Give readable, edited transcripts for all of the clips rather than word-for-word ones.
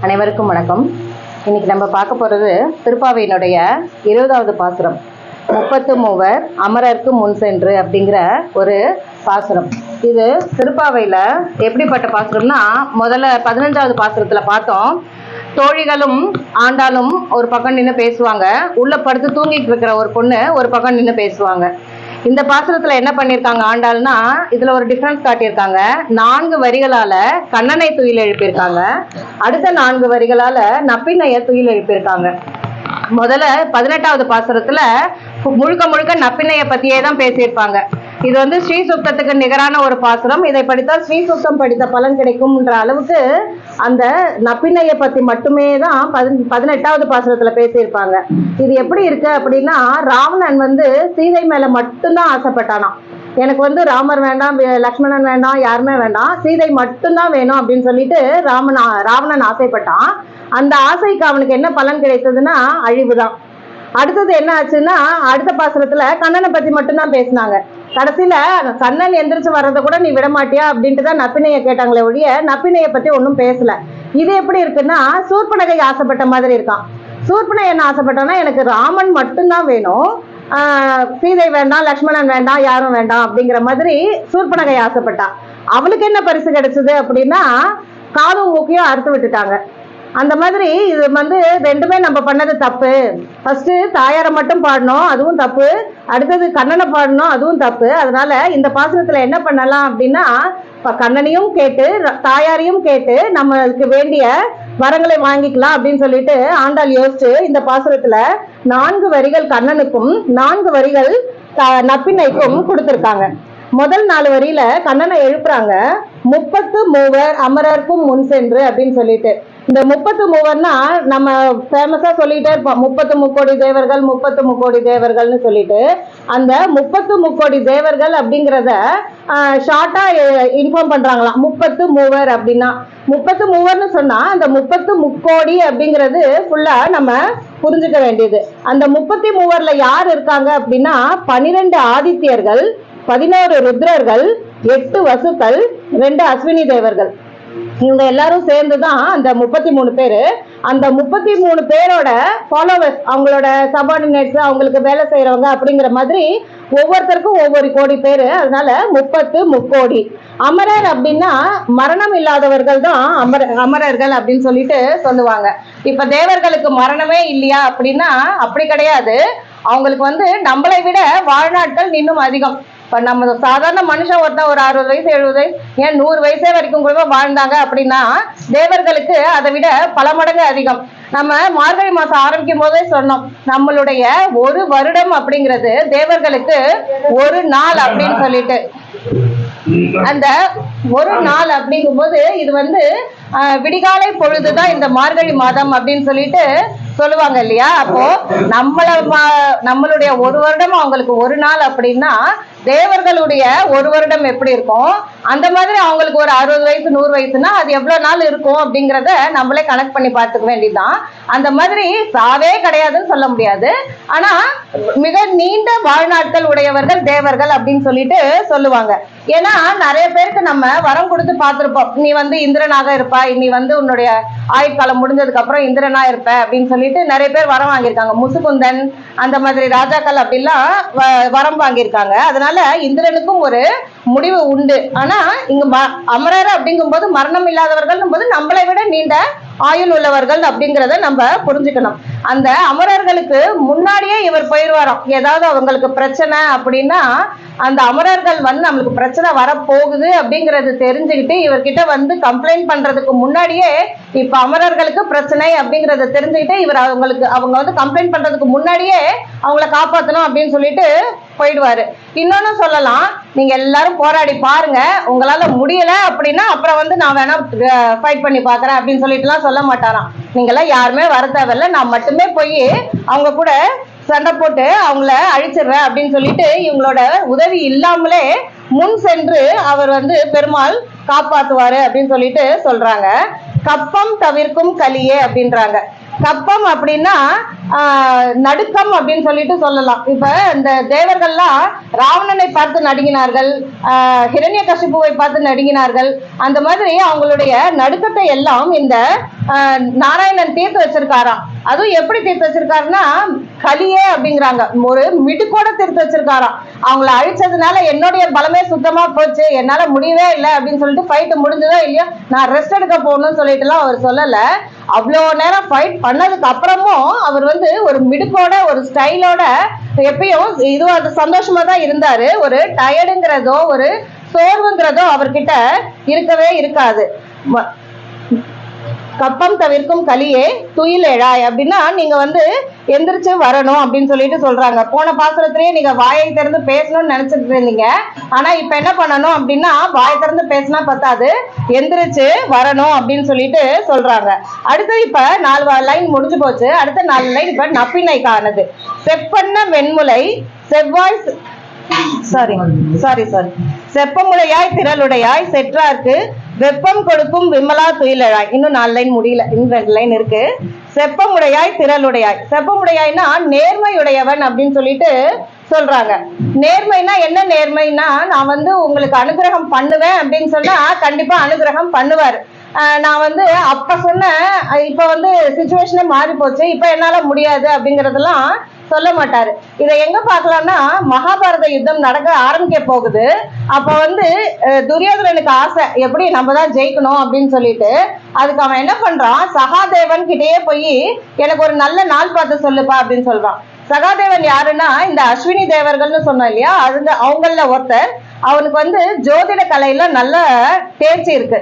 அனைவருக்கும் வணக்கம். இன்னைக்கு நம்ம பார்க்க போகிறது திருப்பாவையினுடைய 20வது பாசுரம். 30 மூவர் அமரர்க்கு முன் சென்று அப்படிங்கிற ஒரு பாசுரம். இது திருப்பாவையில் எப்படிப்பட்ட பாசுரம்னா, முதல்ல 15வது பாசுரத்தில் பார்த்தோம். தோழிகளும் ஆண்டாலும் ஒரு பக்கம் நின்று பேசுவாங்க, உள்ள படுத்து தூங்கிட்டு இருக்கிற ஒரு பொண்ணு ஒரு பக்கம் நின்று பேசுவாங்க. இந்த பாசுரத்துல என்ன பண்ணியிருக்காங்க ஆண்டாள்னா, இதுல ஒரு டிஃபரன்ஸ் காட்டியிருக்காங்க. 4 வரிகளால கண்ணனை துயில் எழுப்பியிருக்காங்க, அடுத்த 4 வரிகளால நப்பினைய துயில் எழுப்பியிருக்காங்க. முதல்ல 18வது பாசுரத்துல முழுக்க முழுக்க நப்பினைய பத்தியே தான் பேசியிருப்பாங்க. இது வந்து ஸ்ரீ சுத்தத்துக்கு நிகரான ஒரு பாசுரம். இதை படித்தால் ஸ்ரீ சுத்தம் படித்த பலன் கிடைக்கும்ன்ற அளவுக்கு அந்த நப்பினைய பத்தி மட்டுமே தான் 18வது பாசுரத்துல பேசியிருப்பாங்க. இது எப்படி இருக்கு அப்படின்னா, ராவணன் வந்து சீதை மேல மட்டும்தான் ஆசைப்பட்டானாம். எனக்கு வந்து ராமர் வேண்டாம், லக்ஷ்மணன் வேண்டாம், யாருமே வேண்டாம், சீதை மட்டும்தான் வேணும் அப்படின்னு சொல்லிட்டு ராவணன் ஆசைப்பட்டான். அந்த ஆசைக்கு அவனுக்கு என்ன பலன் கிடைத்ததுன்னா அழிவுதான். அடுத்தது என்ன ஆச்சுன்னா, அடுத்த பாசுரத்துல கண்ணனை பத்தி மட்டும்தான் பேசினாங்க. கடைசியில கண்ணன் எந்திரிச்சு வர்றதை கூட நீ விட மாட்டியா அப்படின்ட்டு தான் நப்பினைய கேட்டாங்களே ஒழிய நப்பினைய பத்தி ஒன்றும் பேசல. இது எப்படி இருக்குன்னா, சூர்பனகை ஆசைப்பட்ட மாதிரி இருக்கான். சூர்பனை என்ன ஆசைப்பட்டான்னா, எனக்கு ராமன் மட்டும்தான் வேணும், சீதை வேண்டாம், லக்ஷ்மணன் வேண்டாம், யாரும் வேண்டாம் அப்படிங்கிற மாதிரி சூர்பனகை ஆசைப்பட்டா. அவளுக்கு என்ன பரிசு கிடைச்சது அப்படின்னா, காதும் மூக்கையும் அறுத்து விட்டுட்டாங்க. அந்த மாதிரி இது வந்து ரெண்டுமே நம்ம பண்ணது தப்பு. ஃபர்ஸ்ட் தாயாரை மட்டும் பாடணும், அதுவும் தப்பு. அடுத்தது கண்ணனை பாடணும், அதுவும் தப்பு. அதனால இந்த பாசுரத்துல என்ன பண்ணலாம் அப்படின்னா, கண்ணனையும் கேட்டு தாயாரையும் கேட்டு நம்மளுக்கு வேண்டிய வரங்களை வாங்கிக்கலாம் அப்படின்னு சொல்லிட்டு ஆண்டாள் யோசிச்சு இந்த பாசுரத்துல 4 வரிகள் கண்ணனுக்கும் 4 வரிகள் நப்பினைக்கும் கொடுத்திருக்காங்க. முதல் 4 வரியில கண்ணனை எழுப்புறாங்க. 30 மூவர் அமரர்க்கும் முன் சென்று அப்படின்னு சொல்லிட்டு. இந்த 30 மூவர்னா நம்ம ஃபேமஸா சொல்லிட்டே இருப்போம், 30 முக்கோடி தேவர்கள், 30 முக்கோடி தேவர்கள்னு சொல்லிட்டு. அந்த 30 முக்கோடி தேவர்கள் அப்படிங்கிறத ஷார்ட்டா இன்ஃபார்ம் பண்றாங்களாம். 30 மூவர் அப்படின்னா 30 மூவர்னு சொன்னா அந்த 30 முக்கோடி அப்படிங்கிறது ஃபுல்லா நம்ம புரிஞ்சுக்க வேண்டியது. அந்த 30 மூவர்ல யார் இருக்காங்க அப்படின்னா, 12 ஆதித்யர்கள், 11 ருத்ரர்கள், 8 வசுக்கள், 2 அஸ்வினி தேவர்கள். இவங்க எல்லாரும் சேர்ந்துதான் அந்த 33 பேரு. அந்த 33 பேரோட ஃபாலோவர்ஸ், அவங்களோட சபார்டினேட்ஸ், அவங்களுக்கு வேலை செய்யறவங்க அப்படிங்கிற மாதிரி ஒவ்வொருத்தருக்கும் ஒவ்வொரு கோடி பேரு. அதனால 30 முக்கோடி. அமரர் அப்படின்னா மரணம் இல்லாதவர்கள் தான் அமரர்கள் அப்படின்னு சொல்லிட்டு சொல்லுவாங்க. இப்ப தேவர்களுக்கு மரணமே இல்லையா அப்படின்னா அப்படி கிடையாது. அவங்களுக்கு வந்து நம்மளை விட வாழ்நாட்கள் இன்னும் அதிகம். இப்போ நம்ம சாதாரண மனுஷன் ஒருத்தன் ஒரு 60 வயசு 70 வயசு ஏன் 100 வயசே வரைக்கும் கூட வாழ்ந்தாங்க அப்படின்னா, தேவர்களுக்கு அதை விட பல மடங்கு அதிகம். நம்ம மார்கழி மாசம் ஆரம்பிக்கும் போதே சொன்னோம், நம்மளுடைய ஒரு வருடம் அப்படிங்கிறது தேவர்களுக்கு ஒரு நாள் அப்படின்னு சொல்லிட்டு. அந்த ஒரு நாள் அப்படிங்கும்போது இது வந்து விடிகாலை பொழுதுதான் இந்த மார்கழி மாதம் அப்படின்னு சொல்லிட்டு சொல்லுவாங்க இல்லையா. அப்போ நம்மளுடைய ஒரு வருடம் அவங்களுக்கு ஒரு நாள் அப்படின்னா, தேவர்களுடைய ஒரு வருடம் எப்படி இருக்கும், அந்த மாதிரி அவங்களுக்கு ஒரு 60 வயசு 100 வயசுனா அது எவ்வளவு நாள் இருக்கும் அப்படிங்கிறத நம்மளே கனெக்ட் பண்ணி பார்த்துக்க வேண்டியதுதான். அந்த மாதிரி சாவே கிடையாதுன்னு சொல்ல முடியாது, ஆனா மிக நீண்ட வாழ்நாட்கள் உடையவர்கள் தேவர்கள் அப்படின்னு சொல்லிட்டு சொல்லுவாங்க. ஏன்னா நிறைய பேருக்கு நம்ம வரம் கொடுத்து பார்த்திருப்போம், நீ வந்து இந்திரனாக இருப்பா, நீ வந்து உன்னுடைய ஆயுட்காலம் முடிஞ்சதுக்கு அப்புறம் இந்திரனா இருப்ப அப்படின்னு சொல்லிட்டு நிறைய பேர் வரம் வாங்கியிருக்காங்க. முசுகுந்தன் அந்த மாதிரி ராஜாக்கள் அப்படிலாம் வரம் வாங்கியிருக்காங்க. அதனால இந்திரனுக்கும் ஒரு முடிவு உண்டு. ஆனா இங்க அமரர் அப்படிங்கும் போது மரணம் இல்லாதவர்கள் போது நம்மளை விட நீண்ட ஆயுள் உள்ளவர்கள் அப்படிங்கிறத நம்ம புரிஞ்சுக்கணும். அந்த அமரர்களுக்கு முன்னாடியே இவர் போயிடுவாராம். ஏதாவது அவங்களுக்கு பிரச்சனை அப்படின்னா அந்த அமரர்கள் வந்து நம்மளுக்கு பிரச்சனை வரப்போகுது அப்படிங்கறது தெரிஞ்சுக்கிட்டு இவர்கிட்ட வந்து கம்ப்ளைண்ட் பண்றதுக்கு முன்னாடியே, இப்ப அமரர்களுக்கு பிரச்சனை அப்படிங்கறத தெரிஞ்சுக்கிட்டு இவர் அவங்க வந்து கம்ப்ளைண்ட் பண்றதுக்கு முன்னாடியே அவங்கள காப்பாற்றணும் அப்படின்னு சொல்லிட்டு போயிடுவாரு. இன்னொன்னு சொல்லலாம், நீங்க எல்லாரும் போராடி பாருங்க, உங்களால முடியல அப்படின்னா அப்புறம் வந்து நான் வேணா ஃபைட் பண்ணி பாக்குறேன் அப்படின்னு சொல்லிட்டுலாம் சொல்ல மாட்டாராம். நீங்களாம் யாருமே வர தேவையில்ல, நான் மட்டுமே போய் அவங்க கூட சண்டை போட்டு அவங்கள அழிச்சிடுறேன் அப்படின்னு சொல்லிட்டு இவங்களோட உதவி இல்லாமலே முன் சென்று அவர் வந்து பெருமாள் காப்பாத்துவாரு அப்படின்னு சொல்லிட்டு சொல்றாங்க. கப்பம் தவிர்க்கும் கலியே அப்படின்றாங்க. கப்பம் அப்படின்னா நடுக்கம் அப்படின்னு சொல்லிட்டு சொல்லலாம். இப்ப இந்த தேவர்கள்லாம் ராவணனை பார்த்து நடுங்கினார்கள், ஹிரண்யகசிபுவை பார்த்து நடுங்கினார்கள். அந்த மாதிரி அவங்களுடைய நடுக்கத்தை எல்லாம் இந்த நாராயணன் தீர்த்து வச்சிருக்காராம். அதுவும் எப்படி தீர்த்து வச்சிருக்காருன்னா கலியே அப்படிங்கிறாங்க, ஒரு மிடுக்கோட தீர்த்து வச்சிருக்காராம். அவங்கள அழிச்சதுனால என்னுடைய பலமே சுத்தமா போச்சு, என்னால முடியவே இல்லை அப்படின்னு சொல்லிட்டு ஃபைட் முடிஞ்சதோ இல்லையோ நான் ரெஸ்ட் எடுக்க போகணும்னு சொல்லிட்டு எல்லாம் அவர் சொல்லல. அவ்வளோ நேரம் ஃபைட் பண்ணதுக்கு அப்புறமும் அவர் ஒரு மிடுக்கோட ஒரு ஸ்டைலோட எப்பயும் அது சந்தோஷமா தான் இருந்தாரு. ஒரு டயர்டுங்கிறதோ ஒரு சோர்வுங்கிறதோ அவர்கிட்ட இருக்கவே இருக்காது. கப்பம் தவிர்க்கும் கலியே துயில் எழாய் அப்படின்னா நீங்க எந்திரிச்சு வரணும் அப்படின்னு சொல்லிட்டு சொல்றாங்க. போன பாசுரத்திலேயே நீங்க வாயை திறந்து பேசணும்னு நினைச்சிட்டு இருந்தீங்க. ஆனா இப்ப என்ன பண்ணணும் அப்படின்னா வாய் திறந்து பேசினா பத்தாது, எந்திரிச்சு வரணும் அப்படின்னு சொல்லிட்டு சொல்றாங்க. அடுத்து இப்ப 4 லைன் முடிஞ்சு போச்சு. அடுத்த 4 லைன் இப்ப நப்பினைக்கானது. செப்பண்ண வெண்முலை செவ்வாய் சாரி செப்பமுடையாய் திரளுடையாய் செற்றார்க்கு வெப்பம் கொடுக்கும் விமலா துயிலழாய். இன்னும் 4 லைன் முடியல, இன்னும் 2 லைன் இருக்கு. செப்பமுடையாய் திரளுடையாய். செப்பமுடையாய்னா நேர்மையுடையவன் அப்படின்னு சொல்லிட்டு சொல்றாங்க. நேர்மைனா என்ன நேர்மைனா நான் உங்களுக்கு அனுகிரகம் பண்ணுவேன் அப்படின்னு சொன்னா கண்டிப்பா அனுகிரகம் பண்ணுவாரு. நான் அப்ப சொன்னேன், இப்ப சிச்சுவேஷனே மாறி போச்சு, இப்ப என்னால முடியாது அப்படிங்கறதெல்லாம் சொல்ல மாட்டாரு. இதை எங்க பாக்கலாம்னா மகாபாரத யுத்தம் நடக்க ஆரம்பிக்க போகுது. அப்ப துரியோதனனுக்கு ஆசை எப்படி நம்ம தான் ஜெயிக்கணும் அப்படின்னு சொல்லிட்டு அதுக்கு அவன் என்ன பண்றான், சகாதேவன் கிட்டேயே போய் எனக்கு ஒரு நல்ல நாள் பார்த்து சொல்லுப்பா அப்படின்னு சொல்றான். சகாதேவன் யாருன்னா இந்த அஸ்வினி தேவர்கள்னு சொன்னோம் இல்லையா, அவங்கள ஒருத்தர். அவனுக்கு ஜோதிட கலையில நல்ல தேர்ச்சி இருக்கு,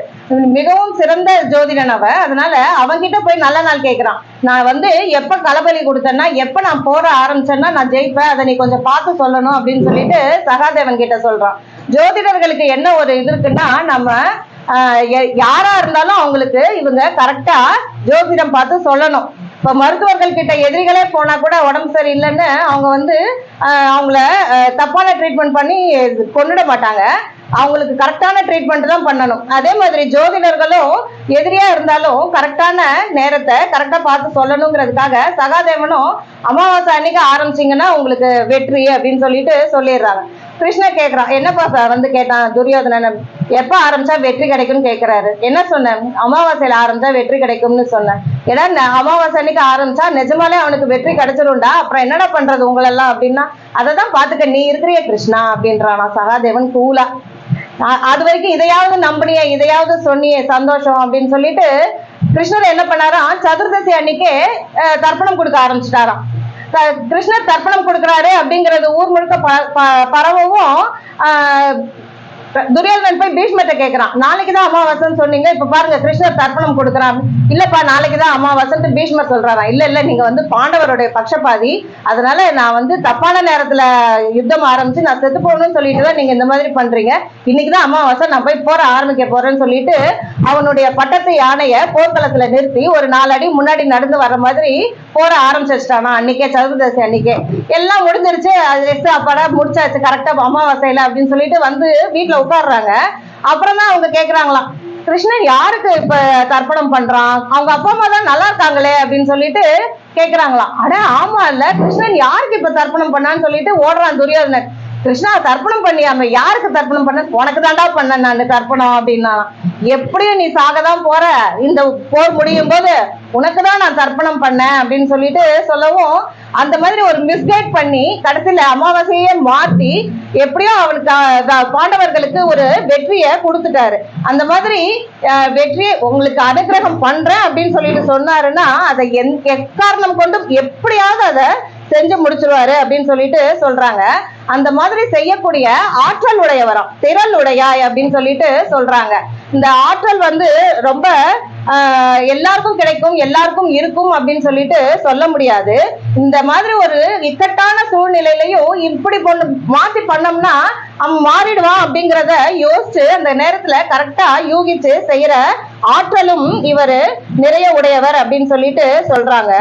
மிகவும் சிறந்த ஜோதிடன் அவன். அதனால அவன்கிட்ட போய் நல்ல நாள் கேட்கிறான். நான் எப்ப களபலி கொடுத்தேன்னா எப்ப நான் போற ஆரம்பிச்சேன்னா நான் ஜெயிப்பேன், அதை நீ கொஞ்சம் பார்த்து சொல்லணும் அப்படின்னு சொல்லிட்டு சகாதேவன் கிட்ட சொல்றான். ஜோதிடர்களுக்கு என்ன ஒரு இது இருக்குன்னா நம்ம யாரா இருந்தாலும் அவங்களுக்கு இவங்க கரெக்டா ஜோதிடம் பார்த்து சொல்லணும். இப்ப மருத்துவர்கள் கிட்ட எதிரிகளே போனா கூட உடம்பு சரியில்லைன்னு அவங்க அவங்கள தப்பான ட்ரீட்மெண்ட் பண்ணி கொண்டுட மாட்டாங்க, அவங்களுக்கு கரெக்டான ட்ரீட்மெண்ட் தான் பண்ணணும். அதே மாதிரி ஜோதிடர்களும் எதிரியா இருந்தாலும் கரெக்டான நேரத்தை கரெக்டா பார்த்து சொல்லணுங்கிறதுக்காக சகாதேவனும் அமாவாசை அன்னைக்கு ஆரம்பிச்சிங்கன்னா உங்களுக்கு வெற்றி அப்படின்னு சொல்லிட்டு சொல்லிடுறாங்க. கிருஷ்ணர் கேட்கிறான், என்னப்பா கேட்டான் துரியோதனன், எப்ப ஆரம்பிச்சா வெற்றி கிடைக்கும்னு கேட்கிறாரு. என்ன சொன்னேன், அமாவாசையில ஆரம்பிச்சா வெற்றி கிடைக்கும்னு சொன்னேன். ஏன்னா அமாவாசை அன்னைக்கு ஆரம்பிச்சா நிஜமாலே அவனுக்கு வெற்றி கிடைச்சிரும்டா, அப்புறம் என்னடா பண்றது உங்களெல்லாம் அப்படின்னா அததான் பாத்துக்க நீ இருக்கிறிய கிருஷ்ணா அப்படின்றானா சகாதேவன் கூலா. அது வரைக்கும் இதையாவது நம்பினிய இதையாவது சொன்னியே சந்தோஷம் அப்படின்னு சொல்லிட்டு கிருஷ்ணர் என்ன பண்ணாராம், சதுர்தசி அன்னைக்கே தர்ப்பணம் கொடுக்க ஆரம்பிச்சுட்டாராம். கிருஷ்ணர் தர்ப்பணம் கொடுக்குறாரு அப்படிங்கிறது ஊர் முழுக்க பரவவும் துரியோதனன் போய் பீஷ்மத்தை கேட்கிறான், நாளைக்குதான் அமாவாசைன்னு சொன்னீங்க, இப்ப பாருங்க கிருஷ்ணர் தர்ப்பணம் கொடுக்குறான். இல்லப்பா நாளைக்குதான் அமாவாசைன்னு பீஷ்மர் சொல்றாரா. இல்ல நீங்க பாண்டவருடைய பட்சபாதி, அதனால நான் தப்பான நேரத்துல யுத்தம் ஆரம்பிச்சு நான் செத்து போகணும்னு சொல்லிட்டு தான் நீங்க இந்த மாதிரி பண்றீங்க, இன்னைக்குதான் அமாவாசை, நான் போய் போற ஆரம்பிக்க போறேன்னு சொல்லிட்டு அவனுடைய பட்டத்து யானைய போர்க்களத்துல நிறுத்தி ஒரு 4 அடி முன்னாடி நடந்து வர்ற மாதிரி போற ஆரம்பிச்சிட்டானா. அன்னைக்கே சதுர்தசி அன்னைக்கே எல்லாம் முடிஞ்சிருச்சு, அப்பாடா முடிச்சாச்சு கரெக்டா அமாவாசையில அப்படின்னு சொல்லிட்டு வீட்டுல உட்கார்றாங்க. அப்புறம் தான் அவங்க கேக்குறாங்களாம், கிருஷ்ணன் யாருக்கு இப்ப தர்ப்பணம் பண்றான், அவங்க அப்பா அம்மா தான் நல்லா இருக்காங்களே அப்படின்னு சொல்லிட்டு கேக்குறாங்களாம். அட ஆமா இல்ல, கிருஷ்ணன் யாருக்கு இப்ப தர்ப்பணம் பண்ணான்னு சொல்லிட்டு ஓடுறான் துரியோதனன். கிருஷ்ணா தர்ப்பணம் பண்ணியாம யாருக்கு தர்ப்பணம் பண்ண, உனக்கு தாண்டா பண்ண நான் தர்ப்பணம் அப்படின்னா. எப்படியும் நீ சாகதான் போற, இந்த போர் முடியும் போது உனக்கு தான் நான் தர்ப்பணம் பண்ணேன் அப்படின்னு சொல்லிட்டு சொல்லவும் அந்த மாதிரி ஒரு மிஸ்கைட் பண்ணி கடைசியில அமாவாசையே மாத்தி எப்படியோ அவனுக்கு பாண்டவர்களுக்கு ஒரு வெற்றியை கொடுத்துட்டாரு. அந்த மாதிரி வெற்றியை உங்களுக்கு அனுகிரகம் பண்றேன் அப்படின்னு சொல்லிட்டு சொன்னாருன்னா அதை எக்காரணம் கொண்டு எப்படியாவது அதை செஞ்சு முடிச்சிருவாரு அப்படின்னு சொல்லிட்டு சொல்றாங்க. அந்த மாதிரி செய்யக்கூடிய ஆற்றல் உடையவரம் திரள் உடையாய் அப்படின்னு சொல்லிட்டு சொல்றாங்க. இந்த ஆற்றல் ரொம்ப எல்லாருக்கும் கிடைக்கும் எல்லாருக்கும் இருக்கும் அப்படின்னு சொல்லிட்டு சொல்ல முடியாது. இந்த மாதிரி ஒரு இக்கட்டான சூழ்நிலையிலையும் இப்படி மாத்தி பண்ணோம்னா அவன் மாறிடுவான் அப்படிங்கிறத யோசிச்சு அந்த நேரத்துல கரெக்டா யூகிச்சு செய்யற ஆற்றலும் இவரு நிறைய உடையவர் அப்படின்னு சொல்லிட்டு சொல்றாங்க.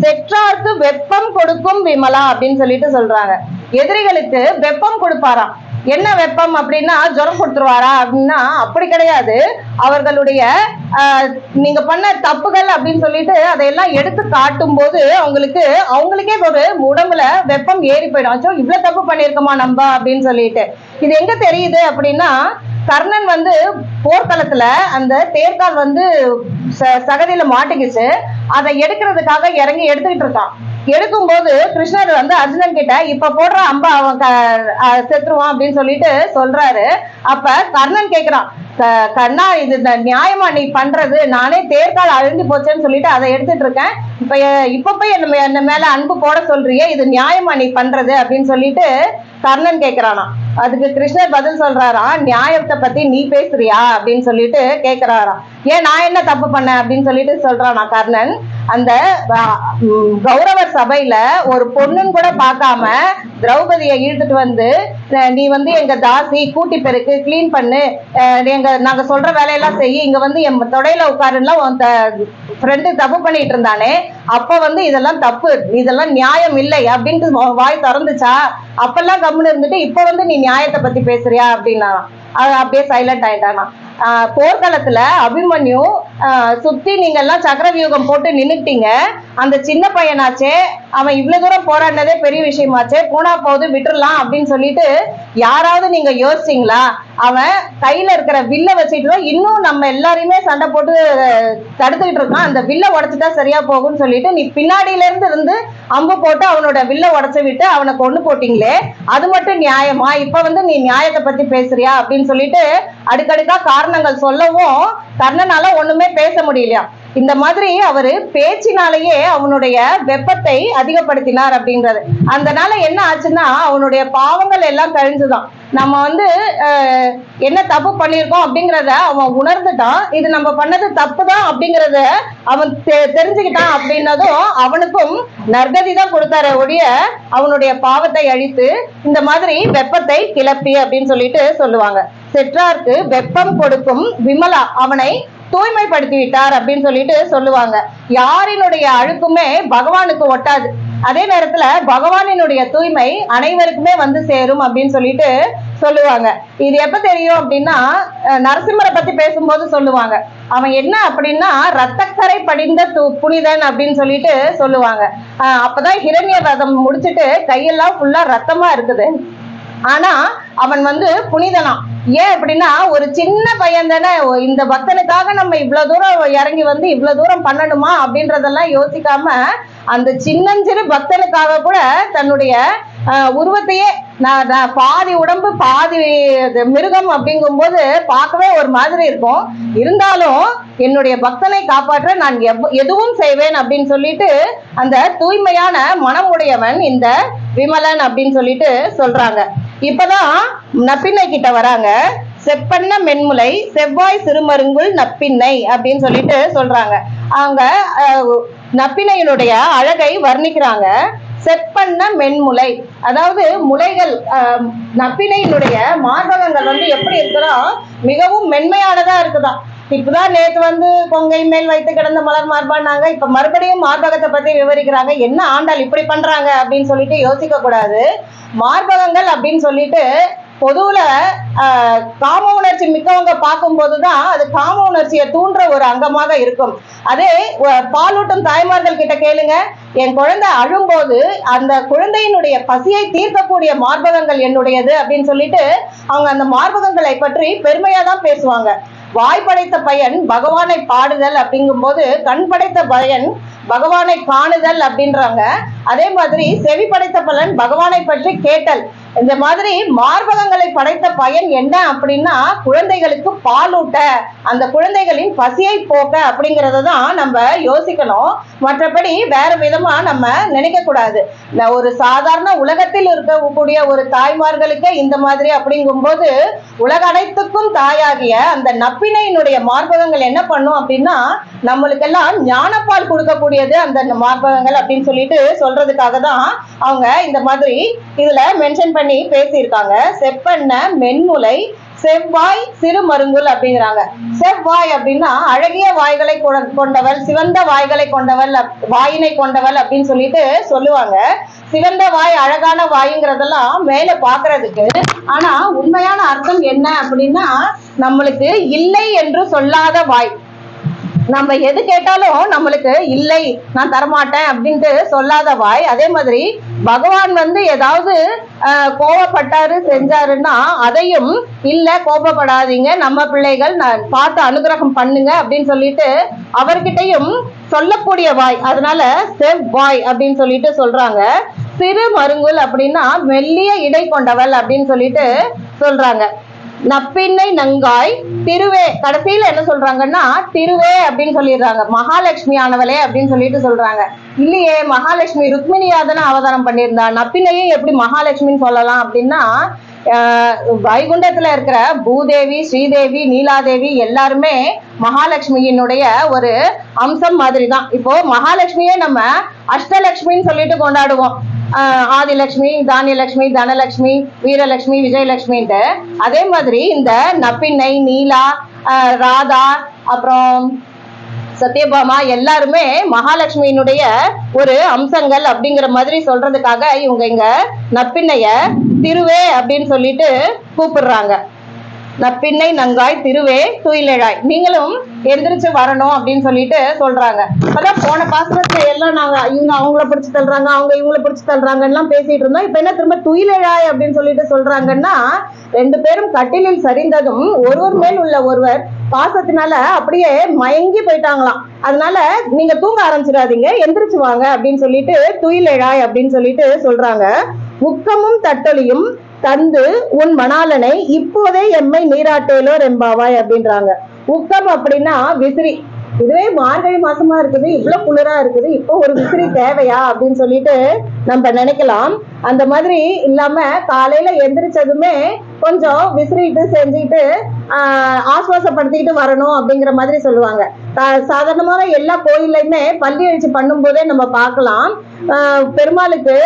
செற்றார்க்கு வெப்பம் கொடுக்கும் விமலா அப்படின்னு சொல்லிட்டு சொல்றாங்க. எதிரிகளுக்கு வெப்பம் கொடுப்பாராம். என்ன வெப்பம் அப்படின்னா ஜுரம் கொடுத்துருவாரா அப்படின்னா அப்படி கிடையாது. அவர்களுடைய நீங்க பண்ண தப்புகள் அப்படின்னு சொல்லிட்டு அதையெல்லாம் எடுத்து காட்டும் போது அவங்களுக்கே ஒரு உடம்புல வெப்பம் ஏறி போயிடும். அச்சோ இவ்வளவு தப்பு பண்ணிருக்கோமா நம்ம அப்படின்னு சொல்லிட்டு. இது எங்க தெரியுது அப்படின்னா, கர்ணன் வந்து போர்க்களத்துல அந்த தேர்கால் வந்து சகதியில மாட்டிக்கிச்சு. அதை எடுக்கிறதுக்காக இறங்கி எடுத்துக்கிட்டு இருக்கான். எடுக்கும் போது கிருஷ்ணர் வந்து அர்ஜுனன் கிட்ட இப்ப போடுற அம்பா அவன் செத்துருவான் அப்படின்னு சொல்லிட்டு சொல்றாரு. அப்ப கர்ணன் கேக்குறான், கண்ணா இது நியாயமா நீ பண்றது? நானே தேர்கால் அழிஞ்சு போச்சேன்னு சொல்லிட்டு அதை எடுத்துட்டு இருக்கேன். இப்ப போய் என்ன மேல அன்பு போட சொல்றியே, இது நியாயமா நீ பண்றது அப்படின்னு சொல்லிட்டு கர்ணன் கேக்குறானா. அதுக்கு கிருஷ்ணர் பதில் சொல்றாராம், நியாயத்தை பத்தி நீ பேசுறியா அப்படின்னு சொல்லிட்டு கேக்குறாராம். ஏன் நான் என்ன தப்பு பண்ணேன் அப்படின்னு சொல்லிட்டு சொல்றானா கர்ணன். அந்த கௌரவர் சபையில ஒரு பொண்ணுன்னு கூட பார்க்காம திரௌபதியை இழுத்துட்டு வந்து, நீ வந்து எங்க தாசி, கூட்டி பெருக்கு, கிளீன் பண்ணு, நாங்க சொல்ற வேலையெல்லாம் செய்ய, இங்க வந்து என் தொடையில உட்காருலாம் ஃப்ரெண்டு தப்பு பண்ணிட்டு இருந்தானே, அப்ப வந்து இதெல்லாம் தப்பு, இதெல்லாம் நியாயம் இல்லை அப்படின்ட்டு வாய் திறந்துச்சா? அப்பெல்லாம் கம்முன்னு இருந்துட்டு இப்ப வந்து நீ நியாயத்தை பத்தி பேசுறியா அப்படின்னா அப்படியே சைலண்ட் ஆயிட்டானா. போர்க்களத்துல அபிமன்யு சுத்தி நீங்க எல்லாம் சக்கரவியூகம் போட்டு நின்னுட்டீங்க. அந்த சின்ன பையனாச்சே, அவன் இவ்வளவு தூரம் போராடினதே பெரிய விஷயமாச்சே, போனா போது விட்டுறலாம் அப்படின்னு சொல்லிட்டு யாராவது நீங்க யோசிச்சீங்களா? அவன் கையில இருக்கிற வில்ல வச்சுட்டு இன்னும் நம்ம எல்லாரையுமே சண்டை போட்டு தடுத்துக்கிட்டு இருக்கான். அந்த வில்ல உடைச்சிட்டா சரியா போகும்னு சொல்லிட்டு நீ பின்னாடியில இருந்து அம்பு போட்டு அவனோட வில்ல உடைச்சு விட்டு அவனை கொண்டு போட்டீங்களே, அது மட்டும் நியாயமா? இப்ப வந்து நீ நியாயத்தை பத்தி பேசுறியா அப்படின்னு சொல்லிட்டு அடுக்கடுக்கா காரணங்கள் சொல்லவும் கர்ணனால ஒண்ணுமே பேச முடியலையா. இந்த மாதிரி அவரு பேச்சினாலேயே அவனுடைய வெப்பத்தை அதிகப்படுத்தினார் அப்படின்றது. அதனால என்ன ஆச்சுன்னா அவனுடைய பாவங்கள் எல்லாம் கழிஞ்சுதான். நம்ம வந்து என்ன தப்பு பண்ணியிருக்கோம் அப்படிங்கிறத அவன் உணர்ந்துட்டான். இது நம்ம பண்ணது தப்பு தான் அப்படிங்கிறத அவன் தெரிஞ்சுக்கிட்டான். அப்படின்னதும் அவனுக்கும் நற்கதி தான் கொடுத்தார ஒழிய அவனுடைய பாவத்தை அழித்து இந்த மாதிரி வெப்பத்தை கிளப்பி அப்படின்னு சொல்லிட்டு சொல்லுவாங்க. செற்றார்க்கு வெப்பம் கொடுக்கும் விமலா அவனை தூய்மைப்படுத்தி விட்டார் அப்படின்னு சொல்லிட்டு சொல்லுவாங்க. யாரினுடைய அழுக்குமே பகவானுக்கு ஒட்டாது. அதே நேரத்துல பகவானினுடைய தூய்மை அனைவருக்குமே வந்து சேரும் அப்படின்னு சொல்லிட்டு சொல்லுவாங்க. இது எப்ப தெரியும் அப்படின்னா, நரசிம்மரை பத்தி பேசும்போது சொல்லுவாங்க. அவன் என்ன அப்படின்னா ரத்தக்கரை படிந்த புனிதன் அப்படின்னு சொல்லிட்டு சொல்லுவாங்க. அப்பதான் ஹிரண்ய வதம் முடிச்சுட்டு கையெல்லாம் ஃபுல்லா ரத்தமா இருக்குது. ஆனா அவன் வந்து புனிதனாம். ஏன் அப்படின்னா ஒரு சின்ன பையன் தானே, இந்த பக்தனுக்காக நம்ம இவ்வளவு தூரம் இறங்கி வந்து இவ்வளவு தூரம் பண்ணணுமா அப்படின்றதெல்லாம் யோசிக்காம அந்த சின்னஞ்சிறு பக்தனுக்காக கூட தன்னுடைய உருவத்தையே, நான் பாதி உடம்பு பாதி மிருகம் அப்படிங்கும் போது பார்க்கவே ஒரு மாதிரி இருக்கும், இருந்தாலும் என்னுடைய பக்தனை காப்பாற்ற நான் எதுவும் செய்வேன் அப்படின்னு சொல்லிட்டு அந்த தூய்மையான மனம் உடையவன் இந்த விமலன் அப்படின்னு சொல்லிட்டு சொல்றாங்க. இப்பதான் நப்பின்னை கிட்ட வராங்க. செப்பண்ண மென்முலை செவ்வாய் சிறுமருங்குள் நப்பின்னை அப்படின்னு சொல்லிட்டு சொல்றாங்க. அவங்க நப்பினையினுடைய அழகை வர்ணிக்கிறாங்க. செப்பண்ண மென்முலை, அதாவது முலைகள், நப்பினையினுடைய மார்பகங்கள் வந்து எப்படி இருக்குதா, மிகவும் மென்மையானதா இருக்குதா. இப்பதான் நேத்து வந்து கொங்கை மேல் வைத்து கிடந்த மலர் மார்பான்னாங்க, இப்ப மறுபடியும் மார்பகத்தை பத்தி விவரிக்கிறாங்க. என்ன ஆண்டாள் இப்படி பண்றாங்க அப்படின்னு சொல்லிட்டு யோசிக்க கூடாது. மார்பகங்கள் அப்படின்னு சொல்லிட்டு பொதுவுல காம உணர்ச்சி மிக்கவங்க பார்க்கும் போதுதான் அது காம உணர்ச்சியை தூண்டுற ஒரு அங்கமாக இருக்கும். அதே பாலூட்டும் தாய்மார்கள் கிட்ட கேளுங்க, என் குழந்தை அழும்போது அந்த குழந்தையினுடைய பசியை தீர்க்கக்கூடிய மார்பகங்கள் என்னுடையது அப்படின்னு சொல்லிட்டு அவங்க அந்த மார்பகங்களை பற்றி பெருமையா தான் பேசுவாங்க. வாய் படைத்த பயன் பகவானை பாடுதல் அப்படிங்கும் போது கண் படைத்த பயன் பகவானை காணுதல் அப்படின்றாங்க. அதே மாதிரி செவி படைத்த பலன் பகவானை பற்றி கேட்டல். இந்த மாதிரி மார்பகங்களை படைத்த பயன் என்ன அப்படின்னா குழந்தைகளுக்கு பாலூட்ட, அந்த குழந்தைகளின் பசியை போக்க அப்படிங்கறத தான் நம்ம யோசிக்கணும். மற்றபடி வேற விதமா நம்ம நினைக்க கூடாது. ஒரு சாதாரண உலகத்தில் இருக்கக்கூடிய ஒரு தாய்மார்களுக்கு இந்த மாதிரி அப்படிங்கும் போது உலக அனைத்துக்கும் தாயாகிய அந்த நப்பினையினுடைய மார்பகங்கள் என்ன பண்ணும் அப்படின்னா நம்மளுக்கெல்லாம் ஞானப்பால் கொடுக்கக்கூடியது அந்த மார்பகங்கள் அப்படின்னு சொல்லிட்டு சொல்றதுக்காக தான் அவங்க இந்த மாதிரி இதுல மென்ஷன் பண்ணி பேசியிருக்காங்க. செப்பெண்ண மென்முலை செவ்வாய் சிறு மருங்குல் அப்படிங்கிறாங்க. செவ்வாய் அப்படின்னா அழகிய வாய்களை கொண்டவள், சிவந்த வாய்களை கொண்டவள், வாயினை கொண்டவள் அப்படின்னு சொல்லிட்டு சொல்லுவாங்க. சிவந்த வாய் அழகான வாய்ங்கிறதெல்லாம் மேல பாக்குறதுக்கு, ஆனா உண்மையான அர்த்தம் என்ன அப்படின்னா நம்மளுக்கு இல்லை என்று சொல்லாத வாய். நம்ம எது கேட்டாலும் நம்மளுக்கு இல்லை நான் தரமாட்டேன் அப்படின்ட்டு சொல்லாத வாய். அதே மாதிரி பகவான் வந்து ஏதாவது கோபப்பட்டாரு செஞ்சாருன்னா அதையும் இல்ல கோபப்படாதீங்க, நம்ம பிள்ளைகள் நான் பார்த்து அனுகிரகம் பண்ணுங்க அப்படின்னு சொல்லிட்டு அவர்கிட்டையும் சொல்லக்கூடிய வாய். அதனால செவ்வாய் அப்படின்னு சொல்லிட்டு சொல்றாங்க. சிறு மருங்குல் அப்படின்னா மெல்லிய இடை கொண்டவள் அப்படின்னு சொல்லிட்டு சொல்றாங்க. நப்பின்னை நங்காய் திருவே, கடைசியில என்ன சொல்றாங்கன்னா திருவே அப்படின்னு சொல்லிடுறாங்க. மகாலட்சுமி ஆனவளே அப்படின்னு சொல்லிட்டு சொல்றாங்க. இல்லையே, மகாலட்சுமி ருக்மிணியாதன அவதாரம் பண்ணியிருந்தா, நப்பினையும் எப்படி மகாலட்சுமின்னு சொல்லலாம் அப்படின்னா வைகுண்டத்துல இருக்கிற பூதேவி, ஸ்ரீதேவி, நீலாதேவி எல்லாருமே மகாலட்சுமியினுடைய ஒரு அம்சம் மாதிரி தான். இப்போ மகாலட்சுமியே நம்ம அஷ்டலட்சுமின்னு சொல்லிட்டு கொண்டாடுவோம். ஆதிலட்சுமி, தானியலட்சுமி, தனலட்சுமி, வீரலட்சுமி, விஜயலட்சுமின்ட்டு. அதே மாதிரி இந்த நப்பின்னை, நீலா, ராதா, அப்புறம் சத்யபாமா எல்லாருமே மகாலட்சுமியினுடைய ஒரு அம்சங்கள் அப்படிங்கிற மாதிரி சொல்றதுக்காக இவங்க இங்க நப்பின்னைய திருவே அப்படின்னு சொல்லிட்டு கூப்பிடுறாங்க. நப்பின்னை நங்காய் திருவே துயிலழாய், நீங்களும் எந்திரிச்சு வரணும் அப்படின்னு சொல்லிட்டு சொல்றாங்க. அதான் போன பாசனத்துல எல்லாம் நாங்க இவங்க அவங்கள பிடிச்சு தள்ளுறாங்க, அவங்க இவங்கள பிடிச்சு தள்ளுறாங்கன்னு பேசிட்டு இருந்தோம். இப்ப என்ன திரும்ப துயிலழாய் அப்படின்னு சொல்லிட்டு சொல்றாங்கன்னா, ரெண்டு பேரும் கட்டிலில் சரிந்ததும் ஒருவர் மேல் உள்ள ஒருவர் பாசத்தினால அப்படியே மயங்கி போயிட்டாங்களாம். அதனால நீங்க தூங்க ஆரம்பிச்சிடாதீங்க, எந்திரிச்சு வாங்க அப்படின்னு சொல்லிட்டு துயிலழாய் அப்படின்னு சொல்லிட்டு சொல்றாங்க. உக்கமும் தட்டொலியும் தந்து உன் மணாலனை இப்போதே எம்மை நீராட்டேலோ ரெம்பாவாய் அப்படின்றாங்க. உக்கம் அப்படின்னா விசிறி. இதுவே மார்கழி மாசமா இருக்குது, இவ்வளவு குளிரா இருக்குது, இப்போ ஒரு விசிறி தேவையா அப்படின்னு சொல்லிட்டு நம்ம நினைக்கலாம். அந்த மாதிரி இல்லாம காலையில எந்திரிச்சதுமே கொஞ்சம் விசிறிட்டு செஞ்சுட்டு ஆஸ்வாசப்படுத்திக்கிட்டு வரணும் அப்படிங்கிற மாதிரி சொல்லுவாங்க. சாதாரணமான எல்லா கோயில்லையுமே பள்ளி எழுச்சி பண்ணும் போதே நம்ம பார்க்கலாம், பெருமாளுக்கு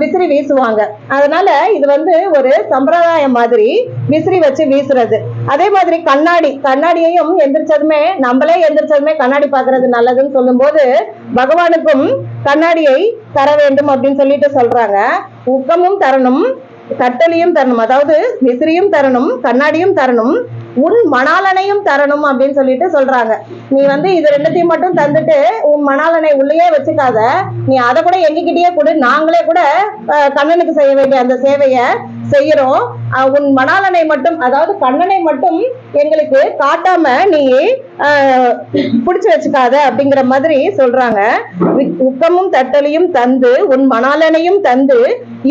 விசிறி வீசுவாங்க. அதனால இது வந்து ஒரு சம்பிரதாயம் மாதிரி விசிறி வச்சு வீசுறது. அதே மாதிரி கண்ணாடியையும் எந்திரிச்சதுமே, நம்மளே எந்திரிச்சதுமே கண்ணாடி பாக்குறது நல்லதுன்னு சொல்லும் போது பகவானுக்கும் கண்ணாடியை தர வேண்டும் அப்படின்னு சொல்லிட்டு சொல்றாங்க. உக்கமும் தரணும், தட்டலியும் தரணும், அதாவது விசிறியும் தரணும், கண்ணாடியும் தரணும், உன் மணாலனையும் தரணும் அப்படின்னு சொல்லிட்டு சொல்றாங்க. நீ வந்து இது ரெண்டுத்தையும் மட்டும் தந்துட்டு உன் மணாலனை உள்ளேயே வச்சுக்காத, நீ அதை கூட எங்ககிட்டயே கொடு, நாங்களே கூட கண்ணனுக்கு செய்ய வேண்டிய அந்த சேவையை செய்யறோம். உன் மணாலனை மட்டும், அதாவது கண்ணனை மட்டும் எங்களுக்கு காட்டாம நீ புடிச்சு வச்சுக்காத அப்படிங்கிற மாதிரி சொல்றாங்க. உக்கமும் தட்டலையும் தந்து உன் மணாலனையும் தந்து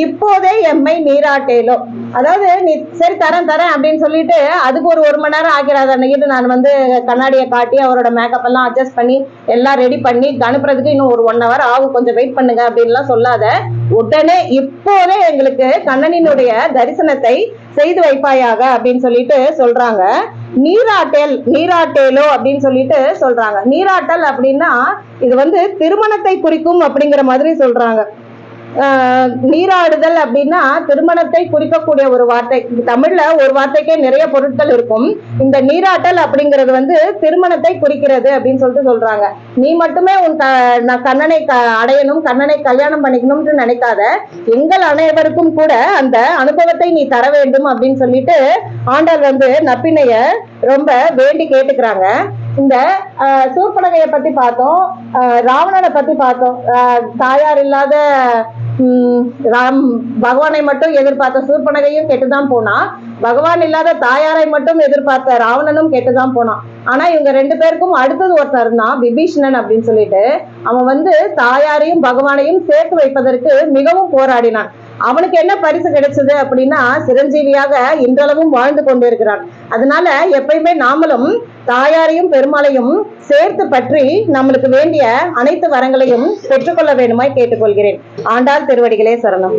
இப்போதே எம்மை நீராட்டேலோ, அதாவது நீ சரி தரேன் அப்படின்னு சொல்லிட்டு அதுக்கு ஒரு மணி நேரம் ஆகிறாத அன்னைக்கு நான் வந்து கண்ணாடியை காட்டி அவரோட மேக்கப் எல்லாம் அட்ஜஸ்ட் பண்ணி எல்லாம் ரெடி பண்ணி அனுப்புறதுக்கு இன்னும் ஒரு 1 hour ஆகும், கொஞ்சம் வெயிட் பண்ணுங்க அப்படின்லாம் சொல்லாத, உடனே இப்போதே எங்களுக்கு கண்ணனினுடைய தரிசனத்தை செய்து வைப்பாயாக அப்படின்னு சொல்லிட்டு சொல்றாங்க. நீராட்டேலோ அப்படின்னு சொல்லிட்டு சொல்றாங்க. நீராட்டல் அப்படின்னா இது வந்து திருமணத்தை குறிக்கும் அப்படிங்கிற மாதிரி சொல்றாங்க. நீராடுதல் அப்படின்னா திருமணத்தை குறிக்கக்கூடிய ஒரு வார்த்தை. தமிழ்ல ஒரு வார்த்தைக்கே நிறைய பொருட்கள் இருக்கும். இந்த நீராட்டல் அப்படிங்கிறது வந்து திருமணத்தை குறிக்கிறது அப்படின்னு சொல்லிட்டு சொல்றாங்க. நீ மட்டுமே உன் கண்ணனை அடையணும், கண்ணனை கல்யாணம் பண்ணிக்கணும்னு நினைக்காத, எங்கள் அனைவருக்கும் கூட அந்த அனுபவத்தை நீ தர வேண்டும் அப்படின்னு சொல்லிட்டு ஆண்டாள் வந்து நப்பினைய ரொம்ப வேண்டி கேட்டுக்கிறாங்க. இந்த சூர்பனகையை பத்தி பார்த்தோம், ராவணனை பத்தி பார்த்தோம். தாயார் இல்லாத பகவானை மட்டும் எதிர்பார்த்த சூர்பனகையும் கெட்டுதான் போனா, பகவான் இல்லாத தாயாரை மட்டும் எதிர்பார்த்த ராவணனும் கெட்டுதான் போனான். ஆனா இவங்க 2 பேருக்கும் அடுத்தது ஒருத்தர் இருந்தான், விபீஷணன் அப்படின்னு சொல்லிட்டு. அவன் வந்து தாயாரையும் பகவானையும் சேர்த்து வைப்பதற்கு மிகவும் போராடினான். அவனுக்கு என்ன பரிசு கிடைச்சது அப்படின்னா சிரஞ்சீவியாக இன்றளவும் வாழ்ந்து கொண்டிருக்கிறான். அதனால எப்பயுமே நாமளும் தாயாரையும் பெருமாளையும் சேர்த்து பற்றி நம்மளுக்கு வேண்டிய அனைத்து வரங்களையும் பெற்றுக்கொள்ள வேண்டுமாய் கேட்டுக்கொள்கிறேன். ஆண்டாள் திருவடிகளே சரணம்.